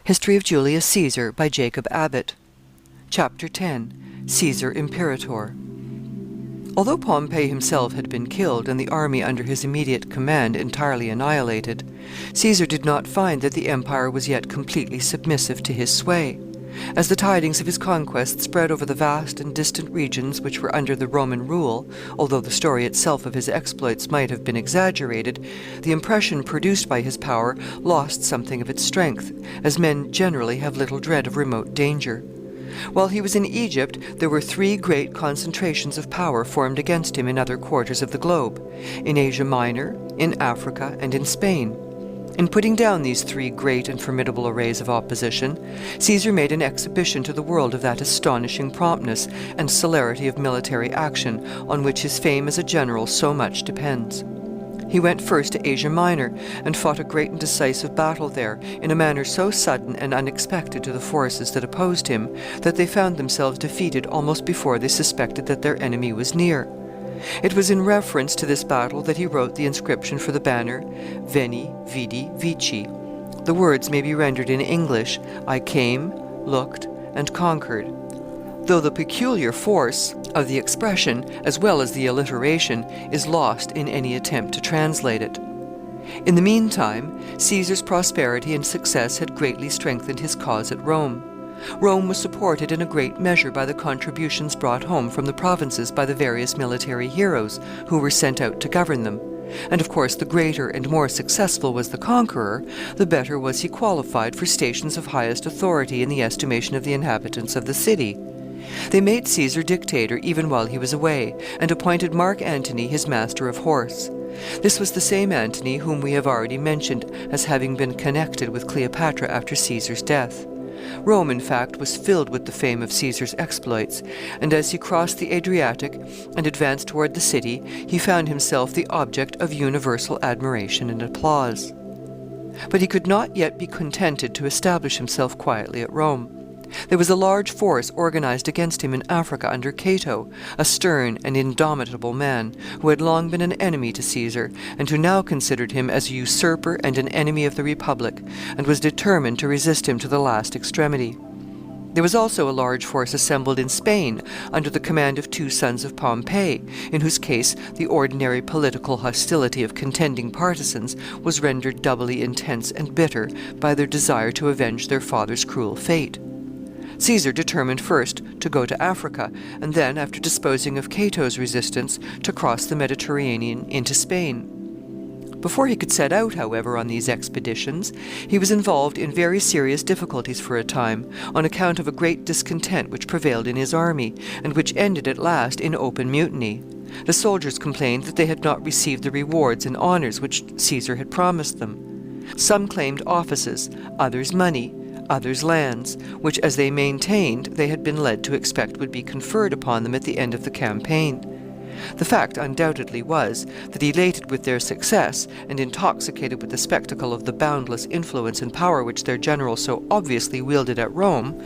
History of Julius Caesar by Jacob Abbott. Chapter 10. Caesar Imperator. Although Pompey himself had been killed and the army under his immediate command entirely annihilated, Caesar did not find that the empire was yet completely submissive to his sway. As the tidings of his conquest spread over the vast and distant regions which were under the Roman rule, although the story itself of his exploits might have been exaggerated, the impression produced by his power lost something of its strength, as men generally have little dread of remote danger. While he was in Egypt, there were three great concentrations of power formed against him in other quarters of the globe: in Asia Minor, in Africa, and in Spain. In putting down these three great and formidable arrays of opposition, Caesar made an exhibition to the world of that astonishing promptness and celerity of military action on which his fame as a general so much depends. He went first to Asia Minor, and fought a great and decisive battle there, in a manner so sudden and unexpected to the forces that opposed him, that they found themselves defeated almost before they suspected that their enemy was near. It was in reference to this battle that he wrote the inscription for the banner, Veni, Vidi, Vici. The words may be rendered in English, I came, looked, and conquered, though the peculiar force of the expression, as well as the alliteration, is lost in any attempt to translate it. In the meantime, Caesar's prosperity and success had greatly strengthened his cause at Rome. Rome was supported in a great measure by the contributions brought home from the provinces by the various military heroes who were sent out to govern them, and of course the greater and more successful was the conqueror, the better was he qualified for stations of highest authority in the estimation of the inhabitants of the city. They made Caesar dictator even while he was away, and appointed Mark Antony his master of horse. This was the same Antony whom we have already mentioned as having been connected with Cleopatra after Caesar's death. Rome, in fact, was filled with the fame of Caesar's exploits, and as he crossed the Adriatic and advanced toward the city, he found himself the object of universal admiration and applause. But he could not yet be contented to establish himself quietly at Rome. There was a large force organized against him in Africa under Cato, a stern and indomitable man, who had long been an enemy to Caesar, and who now considered him as a usurper and an enemy of the Republic, and was determined to resist him to the last extremity. There was also a large force assembled in Spain, under the command of two sons of Pompey, in whose case the ordinary political hostility of contending partisans was rendered doubly intense and bitter by their desire to avenge their father's cruel fate. Caesar determined first to go to Africa, and then, after disposing of Cato's resistance, to cross the Mediterranean into Spain. Before he could set out, however, on these expeditions, he was involved in very serious difficulties for a time, on account of a great discontent which prevailed in his army, and which ended at last in open mutiny. The soldiers complained that they had not received the rewards and honors which Caesar had promised them. Some claimed offices, others money, others lands, which, as they maintained, they had been led to expect would be conferred upon them at the end of the campaign. The fact undoubtedly was, that elated with their success, and intoxicated with the spectacle of the boundless influence and power which their general so obviously wielded at Rome,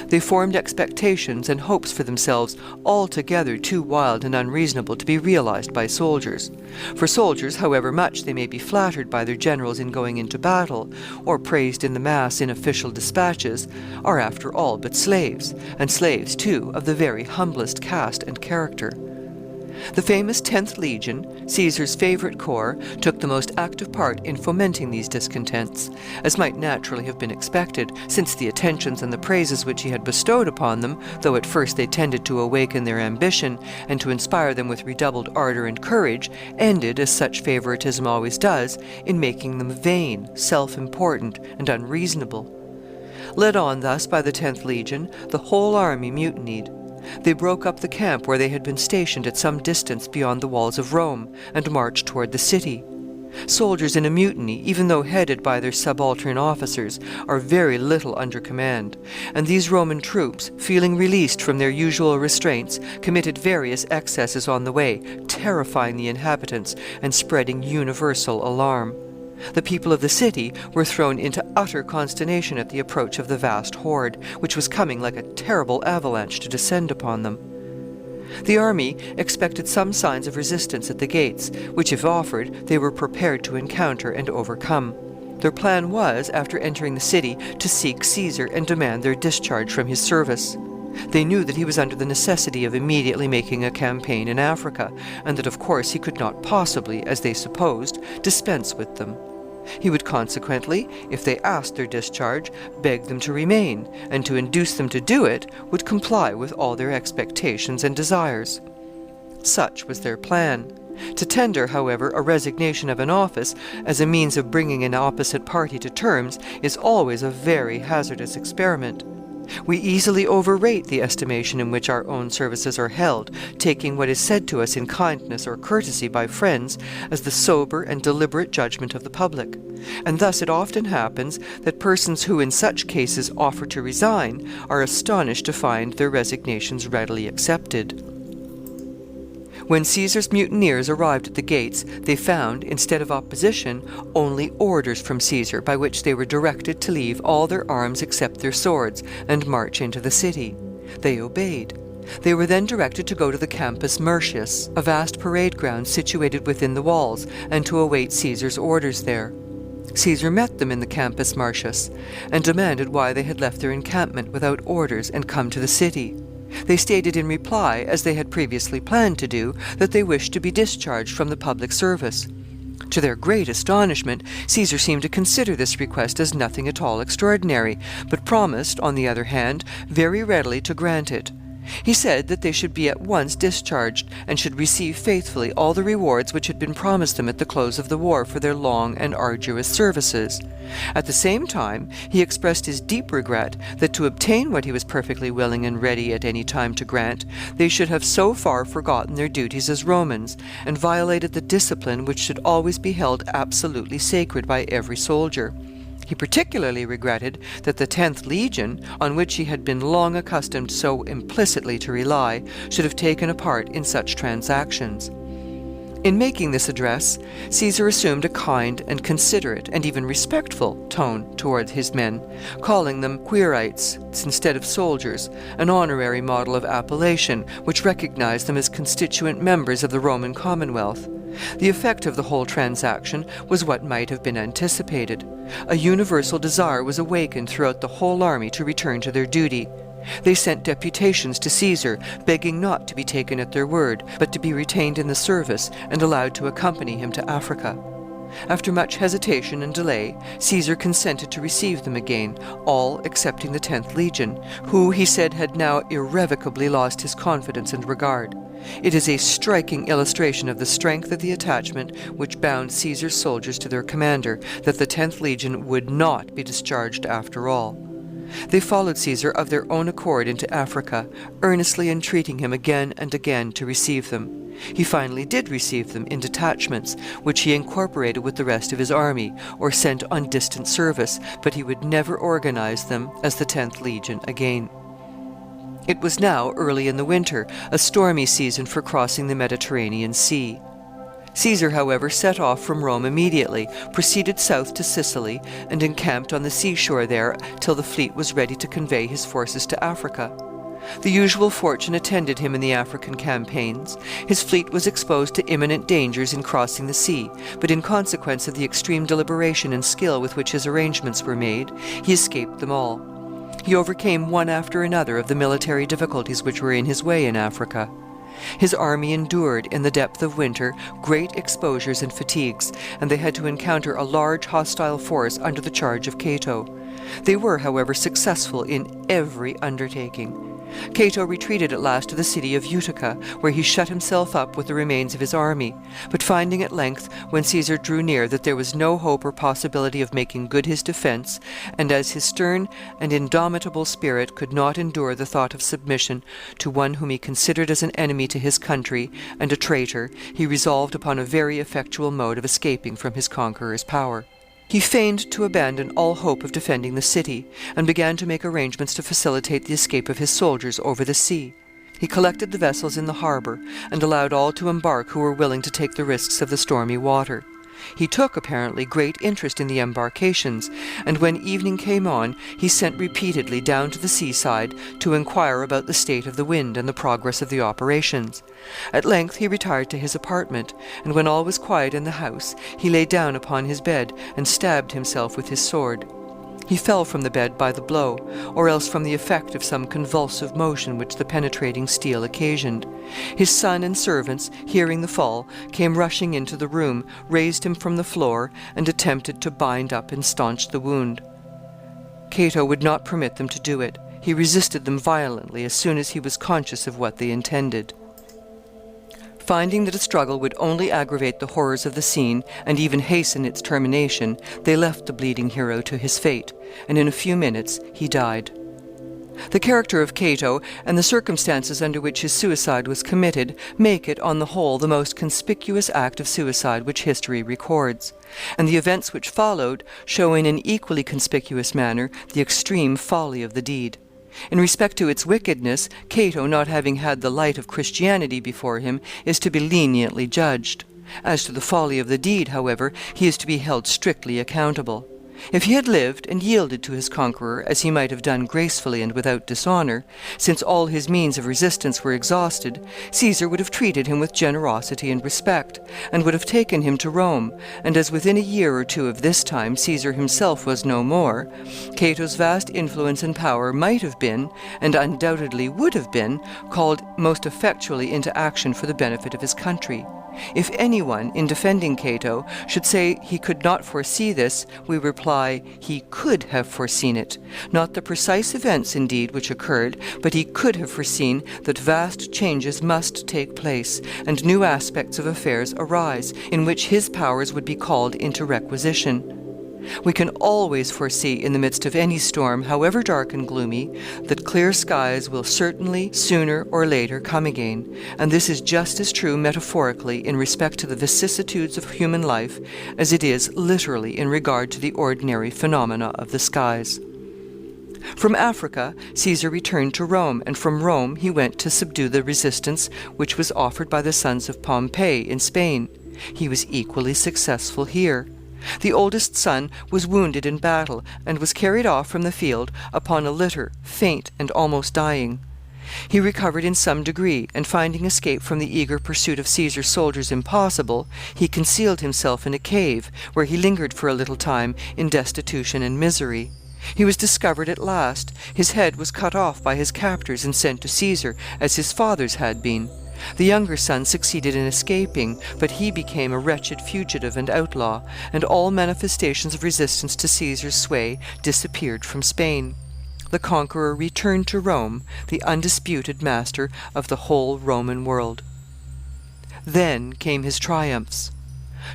they formed expectations and hopes for themselves altogether too wild and unreasonable to be realized by soldiers. For soldiers, however much they may be flattered by their generals in going into battle, or praised in the mass in official dispatches, are after all but slaves, and slaves, too, of the very humblest caste and character. The famous 10th Legion, Caesar's favorite corps, took the most active part in fomenting these discontents, as might naturally have been expected, since the attentions and the praises which he had bestowed upon them, though at first they tended to awaken their ambition and to inspire them with redoubled ardor and courage, ended, as such favoritism always does, in making them vain, self-important, and unreasonable. Led on thus by the 10th Legion, the whole army mutinied. They broke up the camp where they had been stationed at some distance beyond the walls of Rome, and marched toward the city. Soldiers in a mutiny, even though headed by their subaltern officers, are very little under command, and these Roman troops, feeling released from their usual restraints, committed various excesses on the way, terrifying the inhabitants and spreading universal alarm. The people of the city were thrown into utter consternation at the approach of the vast horde, which was coming like a terrible avalanche to descend upon them. The army expected some signs of resistance at the gates, which, if offered, they were prepared to encounter and overcome. Their plan was, after entering the city, to seek Caesar and demand their discharge from his service. They knew that he was under the necessity of immediately making a campaign in Africa, and that of course he could not possibly, as they supposed, dispense with them. He would consequently, if they asked their discharge, beg them to remain, and to induce them to do it would comply with all their expectations and desires. Such was their plan. To tender, however, a resignation of an office as a means of bringing an opposite party to terms is always a very hazardous experiment. We easily overrate the estimation in which our own services are held, taking what is said to us in kindness or courtesy by friends as the sober and deliberate judgment of the public, and thus it often happens that persons who in such cases offer to resign are astonished to find their resignations readily accepted. When Caesar's mutineers arrived at the gates, they found, instead of opposition, only orders from Caesar, by which they were directed to leave all their arms except their swords, and march into the city. They obeyed. They were then directed to go to the Campus Martius, a vast parade ground situated within the walls, and to await Caesar's orders there. Caesar met them in the Campus Martius, and demanded why they had left their encampment without orders and come to the city. They stated in reply, as they had previously planned to do, that they wished to be discharged from the public service. To their great astonishment, Caesar seemed to consider this request as nothing at all extraordinary, but promised, on the other hand, very readily to grant it. He said that they should be at once discharged, and should receive faithfully all the rewards which had been promised them at the close of the war for their long and arduous services. At the same time, he expressed his deep regret that to obtain what he was perfectly willing and ready at any time to grant, they should have so far forgotten their duties as Romans, and violated the discipline which should always be held absolutely sacred by every soldier. He particularly regretted that the 10th Legion, on which he had been long accustomed so implicitly to rely, should have taken a part in such transactions. In making this address, Caesar assumed a kind and considerate and even respectful tone toward his men, calling them Quirites instead of soldiers, an honorary model of appellation which recognized them as constituent members of the Roman Commonwealth. The effect of the whole transaction was what might have been anticipated. A universal desire was awakened throughout the whole army to return to their duty. They sent deputations to Caesar, begging not to be taken at their word, but to be retained in the service and allowed to accompany him to Africa. After much hesitation and delay, Caesar consented to receive them again, all excepting the 10th Legion, who, he said, had now irrevocably lost his confidence and regard. It is a striking illustration of the strength of the attachment which bound Caesar's soldiers to their commander, that the 10th Legion would not be discharged after all. They followed Caesar of their own accord into Africa, earnestly entreating him again and again to receive them. He finally did receive them in detachments, which he incorporated with the rest of his army, or sent on distant service, but he would never organize them as the 10th Legion again. It was now early in the winter, a stormy season for crossing the Mediterranean Sea. Caesar, however, set off from Rome immediately, proceeded south to Sicily, and encamped on the seashore there till the fleet was ready to convey his forces to Africa. The usual fortune attended him in the African campaigns. His fleet was exposed to imminent dangers in crossing the sea, but in consequence of the extreme deliberation and skill with which his arrangements were made, he escaped them all. He overcame one after another of the military difficulties which were in his way in Africa. His army endured, in the depth of winter, great exposures and fatigues, and they had to encounter a large hostile force under the charge of Cato. They were, however, successful in every undertaking. Cato retreated at last to the city of Utica, where he shut himself up with the remains of his army, but finding at length, when Caesar drew near, that there was no hope or possibility of making good his defense, and as his stern and indomitable spirit could not endure the thought of submission to one whom he considered as an enemy to his country and a traitor, he resolved upon a very effectual mode of escaping from his conqueror's power. He feigned to abandon all hope of defending the city, and began to make arrangements to facilitate the escape of his soldiers over the sea. He collected the vessels in the harbor, and allowed all to embark who were willing to take the risks of the stormy water. He took, apparently, great interest in the embarkations, and when evening came on, he sent repeatedly down to the seaside to inquire about the state of the wind and the progress of the operations. At length he retired to his apartment, and when all was quiet in the house, he lay down upon his bed and stabbed himself with his sword. He fell from the bed by the blow, or else from the effect of some convulsive motion which the penetrating steel occasioned. His son and servants, hearing the fall, came rushing into the room, raised him from the floor, and attempted to bind up and staunch the wound. Cato would not permit them to do it. He resisted them violently as soon as he was conscious of what they intended. Finding that a struggle would only aggravate the horrors of the scene and even hasten its termination, they left the bleeding hero to his fate, and in a few minutes he died. The character of Cato and the circumstances under which his suicide was committed make it, on the whole, the most conspicuous act of suicide which history records, and the events which followed show in an equally conspicuous manner the extreme folly of the deed. In respect to its wickedness, Cato, not having had the light of Christianity before him, is to be leniently judged. As to the folly of the deed, however, he is to be held strictly accountable. If he had lived and yielded to his conqueror, as he might have done gracefully and without dishonor, since all his means of resistance were exhausted, Caesar would have treated him with generosity and respect, and would have taken him to Rome, and as within a year or two of this time Caesar himself was no more, Cato's vast influence and power might have been, and undoubtedly would have been, called most effectually into action for the benefit of his country. If anyone, in defending Cato, should say he could not foresee this, we reply, he could have foreseen it. Not the precise events, indeed, which occurred, but he could have foreseen that vast changes must take place, and new aspects of affairs arise, in which his powers would be called into requisition. We can always foresee, in the midst of any storm, however dark and gloomy, that clear skies will certainly, sooner or later, come again, and this is just as true metaphorically in respect to the vicissitudes of human life as it is literally in regard to the ordinary phenomena of the skies. From Africa, Caesar returned to Rome, and from Rome he went to subdue the resistance which was offered by the sons of Pompey in Spain. He was equally successful here. The oldest son was wounded in battle, and was carried off from the field upon a litter, faint and almost dying. He recovered in some degree, and finding escape from the eager pursuit of Caesar's soldiers impossible, he concealed himself in a cave, where he lingered for a little time in destitution and misery. He was discovered at last. His head was cut off by his captors and sent to Caesar, as his father's had been. The younger son succeeded in escaping, but he became a wretched fugitive and outlaw, and all manifestations of resistance to Caesar's sway disappeared from Spain. The conqueror returned to Rome, the undisputed master of the whole Roman world. Then came his triumphs.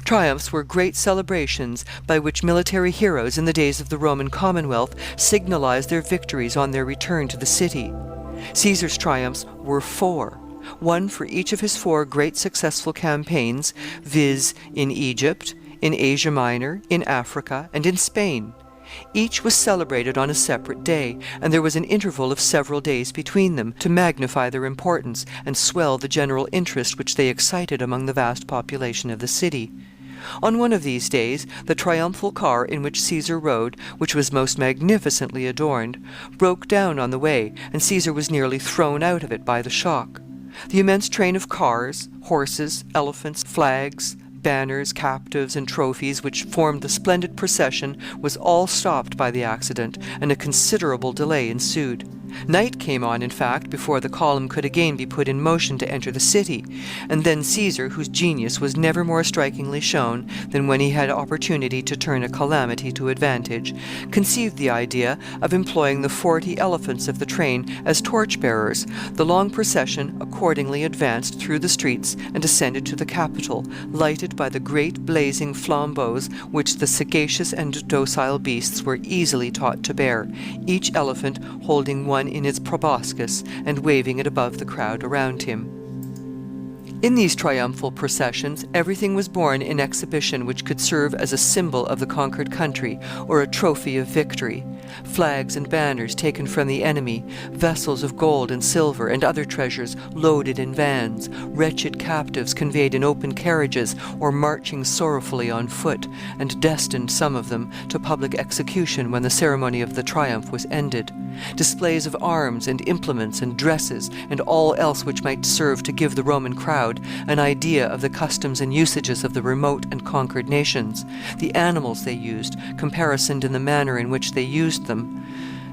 Triumphs were great celebrations by which military heroes in the days of the Roman Commonwealth signalized their victories on their return to the city. Caesar's triumphs were four, one for each of his four great successful campaigns, viz., in Egypt, in Asia Minor, in Africa, and in Spain. Each was celebrated on a separate day, and there was an interval of several days between them, to magnify their importance and swell the general interest which they excited among the vast population of the city. On one of these days, the triumphal car in which Caesar rode, which was most magnificently adorned, broke down on the way, and Caesar was nearly thrown out of it by the shock. The immense train of cars, horses, elephants, flags, banners, captives, and trophies which formed the splendid procession was all stopped by the accident, and a considerable delay ensued. Night came on, in fact, before the column could again be put in motion to enter the city, and then Caesar, whose genius was never more strikingly shown than when he had opportunity to turn a calamity to advantage, conceived the idea of employing the 40 elephants of the train as torch-bearers. The long procession accordingly advanced through the streets and ascended to the Capitol, lighted by the great blazing flambeaux which the sagacious and docile beasts were easily taught to bear, each elephant holding one in its proboscis and waving it above the crowd around him. In these triumphal processions, everything was borne in exhibition which could serve as a symbol of the conquered country or a trophy of victory. Flags and banners taken from the enemy, vessels of gold and silver and other treasures loaded in vans, wretched captives conveyed in open carriages or marching sorrowfully on foot, and destined, some of them, to public execution when the ceremony of the triumph was ended. Displays of arms and implements and dresses and all else which might serve to give the Roman crowd an idea of the customs and usages of the remote and conquered nations, the animals they used, caparisoned in the manner in which they used them.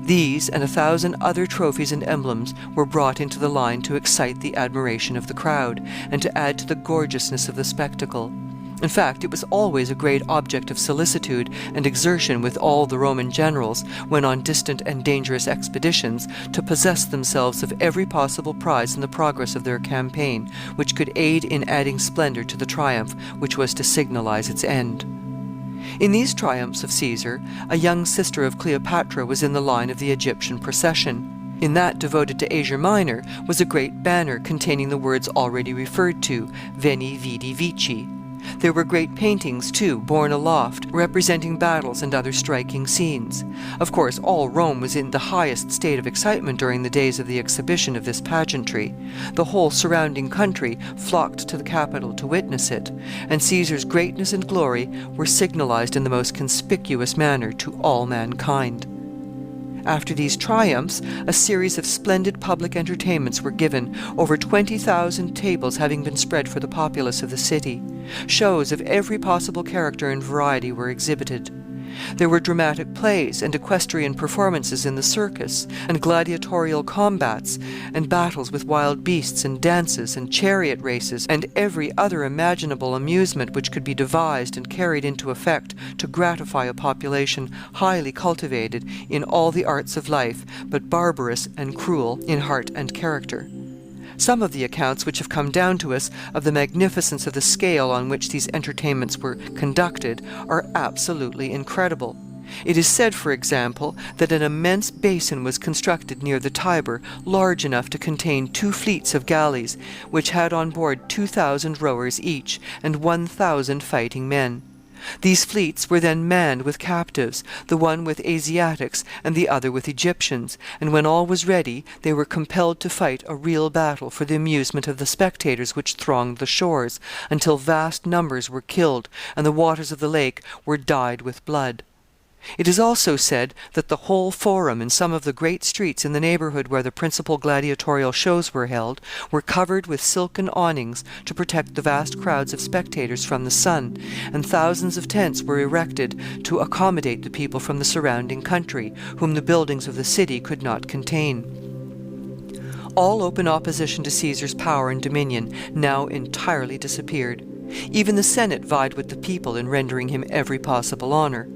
These and 1,000 other trophies and emblems were brought into the line to excite the admiration of the crowd, and to add to the gorgeousness of the spectacle. In fact, it was always a great object of solicitude and exertion with all the Roman generals, when on distant and dangerous expeditions, to possess themselves of every possible prize in the progress of their campaign, which could aid in adding splendor to the triumph which was to signalize its end. In these triumphs of Caesar, a young sister of Cleopatra was in the line of the Egyptian procession. In that devoted to Asia Minor was a great banner containing the words already referred to, Veni, Vidi, Vici. There were great paintings, too, borne aloft, representing battles and other striking scenes. Of course, all Rome was in the highest state of excitement during the days of the exhibition of this pageantry. The whole surrounding country flocked to the capital to witness it, and Caesar's greatness and glory were signalized in the most conspicuous manner to all mankind. After these triumphs, a series of splendid public entertainments were given, over 20,000 tables having been spread for the populace of the city. Shows of every possible character and variety were exhibited. There were dramatic plays and equestrian performances in the circus, and gladiatorial combats, and battles with wild beasts, and dances, and chariot races, and every other imaginable amusement which could be devised and carried into effect to gratify a population highly cultivated in all the arts of life, but barbarous and cruel in heart and character. Some of the accounts which have come down to us of the magnificence of the scale on which these entertainments were conducted are absolutely incredible. It is said, for example, that an immense basin was constructed near the Tiber, large enough to contain 2 fleets of galleys, which had on board 2,000 rowers each, and 1,000 fighting men. These fleets were then manned with captives, the one with Asiatics and the other with Egyptians, and when all was ready they were compelled to fight a real battle for the amusement of the spectators which thronged the shores, until vast numbers were killed, and the waters of the lake were dyed with blood. It is also said that the whole forum and some of the great streets in the neighborhood where the principal gladiatorial shows were held were covered with silken awnings to protect the vast crowds of spectators from the sun, and thousands of tents were erected to accommodate the people from the surrounding country, whom the buildings of the city could not contain. All open opposition to Caesar's power and dominion now entirely disappeared. Even the Senate vied with the people in rendering him every possible honor.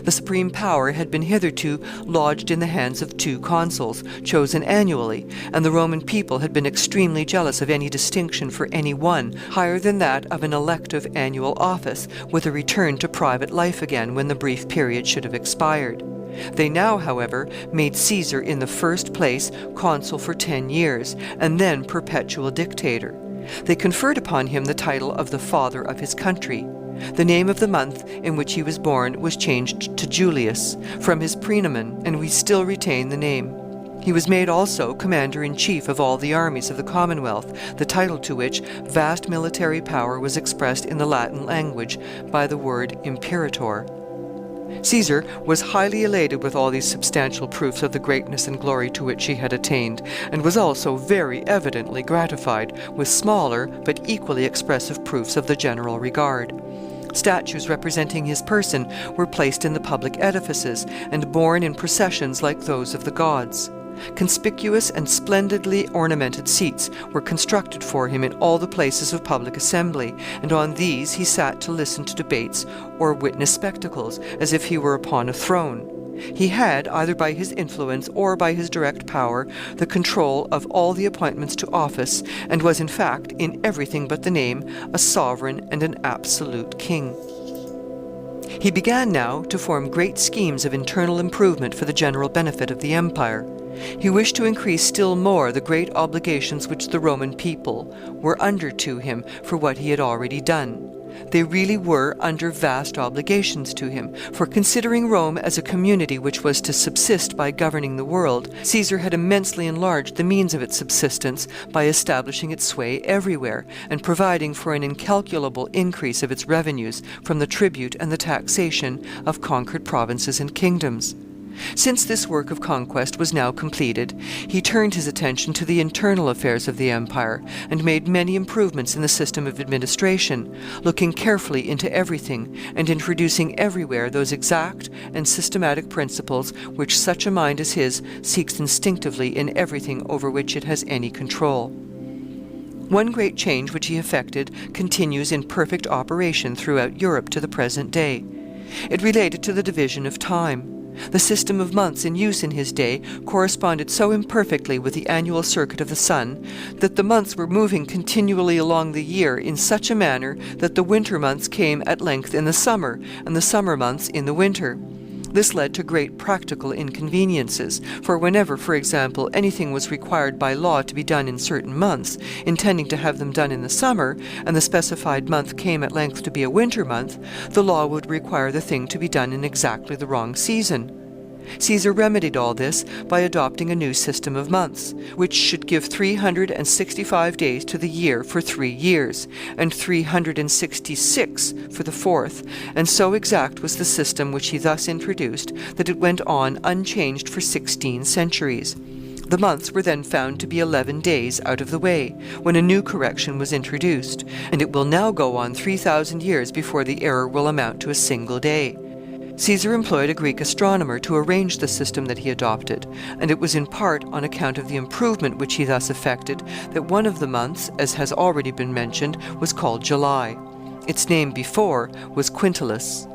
The supreme power had been hitherto lodged in the hands of 2 consuls, chosen annually, and the Roman people had been extremely jealous of any distinction for any one higher than that of an elective annual office, with a return to private life again when the brief period should have expired. They now, however, made Caesar in the first place consul for 10 years, and then perpetual dictator. They conferred upon him the title of the father of his country. The name of the month in which he was born was changed to Julius, from his praenomen, and we still retain the name. He was made also commander-in-chief of all the armies of the Commonwealth, the title to which vast military power was expressed in the Latin language by the word Emperator. Caesar was highly elated with all these substantial proofs of the greatness and glory to which he had attained, and was also very evidently gratified with smaller but equally expressive proofs of the general regard. Statues representing his person were placed in the public edifices, and borne in processions like those of the gods. Conspicuous and splendidly ornamented seats were constructed for him in all the places of public assembly, and on these he sat to listen to debates or witness spectacles, as if he were upon a throne. He had, either by his influence or by his direct power, the control of all the appointments to office, and was in fact, in everything but the name, a sovereign and an absolute king. He began now to form great schemes of internal improvement for the general benefit of the empire. He wished to increase still more the great obligations which the Roman people were under to him for what he had already done. They really were under vast obligations to him, for considering Rome as a community which was to subsist by governing the world, Caesar had immensely enlarged the means of its subsistence by establishing its sway everywhere, and providing for an incalculable increase of its revenues from the tribute and the taxation of conquered provinces and kingdoms. Since this work of conquest was now completed, he turned his attention to the internal affairs of the empire, and made many improvements in the system of administration, looking carefully into everything, and introducing everywhere those exact and systematic principles which such a mind as his seeks instinctively in everything over which it has any control. One great change which he effected continues in perfect operation throughout Europe to the present day. It related to the division of time. The system of months in use in his day corresponded so imperfectly with the annual circuit of the sun that the months were moving continually along the year in such a manner that the winter months came at length in the summer, and the summer months in the winter. This led to great practical inconveniences, for whenever, for example, anything was required by law to be done in certain months, intending to have them done in the summer, and the specified month came at length to be a winter month, the law would require the thing to be done in exactly the wrong season. Caesar remedied all this by adopting a new system of months, which should give 365 days to the year for 3 years, and 366 for the fourth, and so exact was the system which he thus introduced that it went on unchanged for 16 centuries. The months were then found to be 11 days out of the way, when a new correction was introduced, and it will now go on 3,000 years before the error will amount to a single day. Caesar employed a Greek astronomer to arrange the system that he adopted, and it was in part on account of the improvement which he thus effected that one of the months, as has already been mentioned, was called July. Its name before was Quintilis.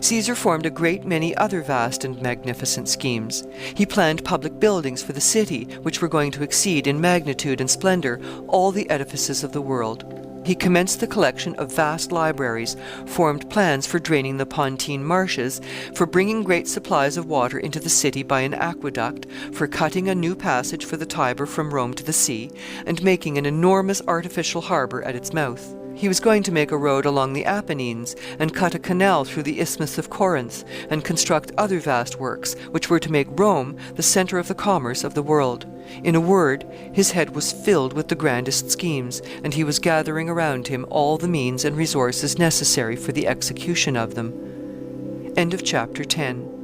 Caesar formed a great many other vast and magnificent schemes. He planned public buildings for the city, which were going to exceed in magnitude and splendor all the edifices of the world. He commenced the collection of vast libraries, formed plans for draining the Pontine marshes, for bringing great supplies of water into the city by an aqueduct, for cutting a new passage for the Tiber from Rome to the sea, and making an enormous artificial harbor at its mouth. He was going to make a road along the Apennines, and cut a canal through the Isthmus of Corinth, and construct other vast works, which were to make Rome the center of the commerce of the world. In a word, his head was filled with the grandest schemes, and he was gathering around him all the means and resources necessary for the execution of them. End of chapter 10.